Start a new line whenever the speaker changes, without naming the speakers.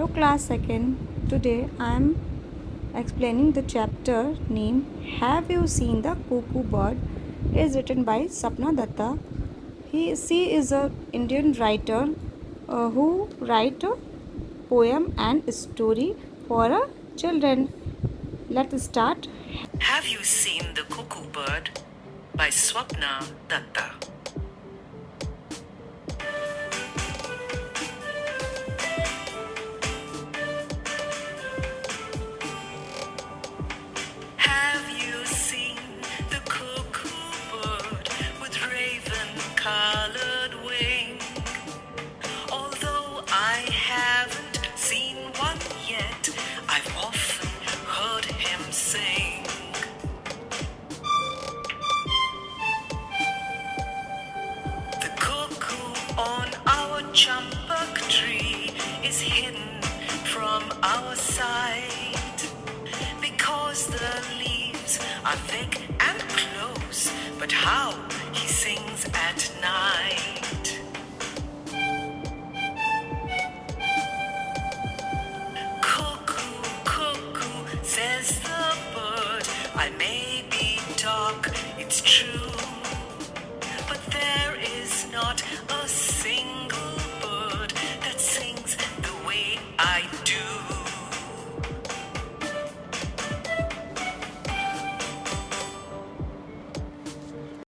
Class 2nd. Today I am explaining the chapter named Have You Seen the Cuckoo Bird? It is written by Sapna Datta. She is an Indian writer who write a poem and story for children. Let's start.
Have you seen the cuckoo bird? By Swapna Datta. Have you seen the cuckoo bird with raven-colored wing? Although I haven't seen one yet, I've often heard him sing. The cuckoo on our champak tree is hidden from our sight because the leaves are thick and close, but how he sings at night. Cuckoo, cuckoo, says the bird, I may be dark, it's true, but there is not